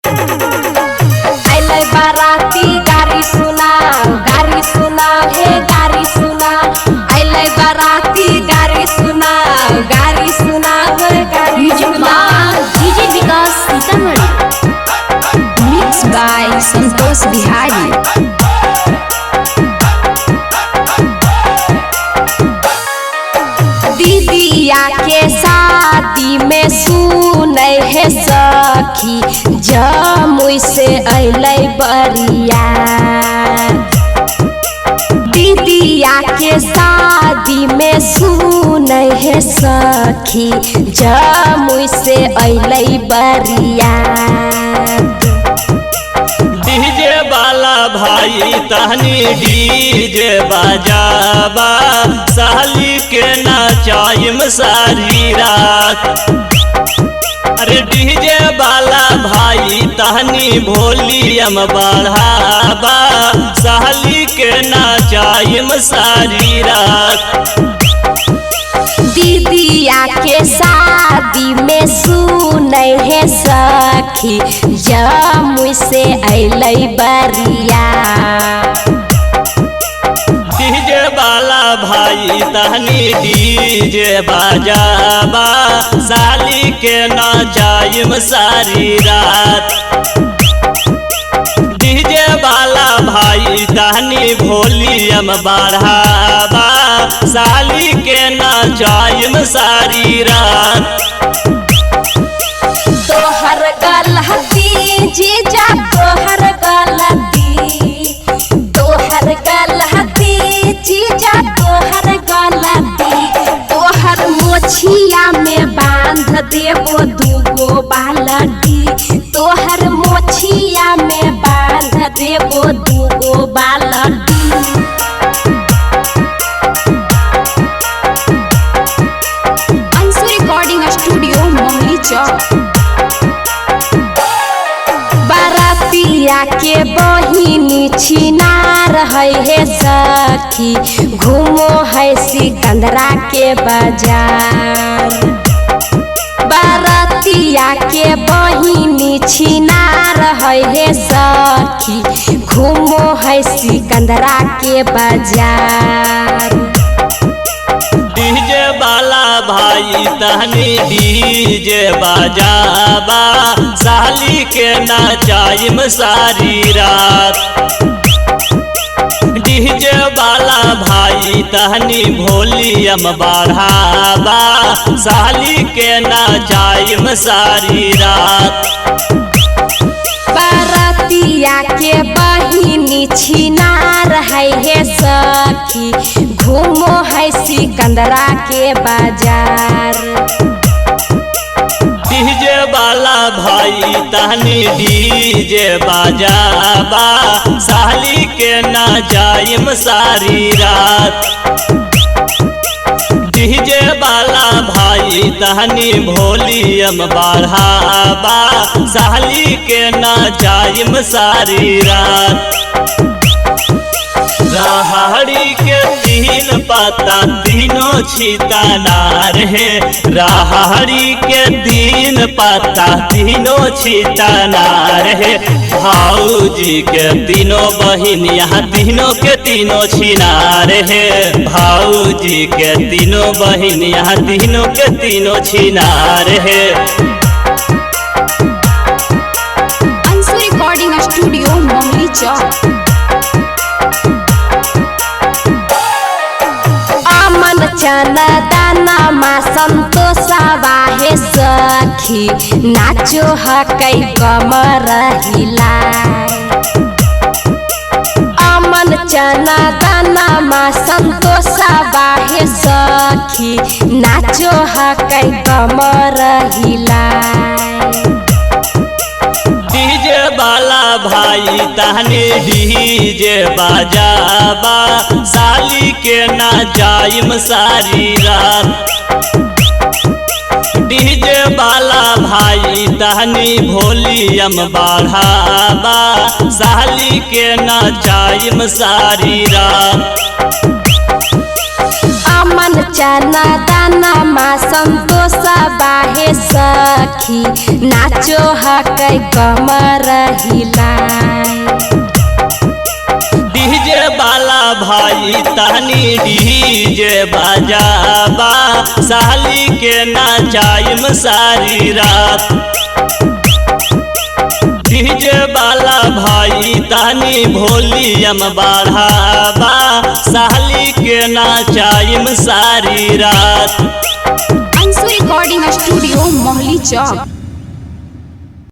अइले बाराती गारी सुना हे गारी सुना। अइले बाराती गारी सुना हे गारी सुना। DJ Vikas Sitamarhi mix by Santosh Bihari. दीदिया के शादी में सुनै है सखी जमुई से अइले बरिया। दीदिया के शादी में सुनै है सखी जमुई से अइले बरिया। डीजे वाला भाई तहनी डीजे बजाबा साली के नचाइम सारी रात। अरे डीजे वाला भाई तहनी वॉल्यूम बढ़ाबा साली के नचाइम सारी रात। दीदिया के शादी में सुनै है सखी जमुई से अइले बरिया। डीजे वाला भाई तहनी डीजे बजाबा साली के नचाइम सारी रात। डीजे वाला भाई तहनी वॉल्यूम बढ़ाबा साली के नचाइम सारी रात। तोहर गलती जीजा तोहर गलती, तोहर गलती जीजा तोहर गलती। तोहर मोछिया में बांध देबो दूगो बालटी। तोहर मोछिया में बांध देबो दूगो बालटी। अंशु रिकॉर्डिंग स्टूडियो मोहली चौक। बारातिया के बहिनी छिनार है सखी घूमो है सिकंदरा के बाजार। बारातिया के बहिनी छिनार है सखी घूमो है सिकंदरा के बाजार। डीजे वाला भाई तहनी डीजे बजाबा साली के नचाइम सारी रात। डीजे वाला भाई तहनी वॉल्यूम बढ़ाबा साली के नचाइम सारी रात। बारातिया के बहिनी छिनार है सखी घूमो है सिकंदरा के बाजार। डीजे वाला भाई तहनी डीजे बजाबा साली के नचाइम सारी रात। डीजे वाला भाई तहनी वॉल्यूम बढ़ाबा साली के नचाइम सारी रात। राहड़ी के तीन पत्ता तीनों छितानार है। राहड़ी के तीन पत्ता तीनों छितानार है। भाऊजी के तीनों बहिन यहाँ तीनों के तीनों छिनार है। भाऊजी के तीनों बहिन यहाँ तीनों के तीनों छिनार है। अंशु रिकॉर्डिंग स्टूडियो मोहली चौक। चना दाना मा संतोषवा है सखी नाचो हकै कमर हिला। अमन चना दाना मा संतोषवा है सखी नाचो हकै कमर हिला। डीजे वाला भाई तहनी डीजे बजाबा साली के नचाइम सारी रात। डीजे वाला भाई तहनी वॉल्यूम बढ़ाबा साली के नचाइम सारी रात। आमन चना दाना माँ संतोषा बाहे सखी नाचो हकै कमर हिलाए। डीजे वाला भाई तहनी डीजे बजाबा साली के नाचाइम सारी रात। डीजे वाला भाई तहनी वॉल्यूम बढ़ाबा साली के नाचाइम सारी रात। अंशु रिकॉर्डिंग स्टूडियो मोहली चौक।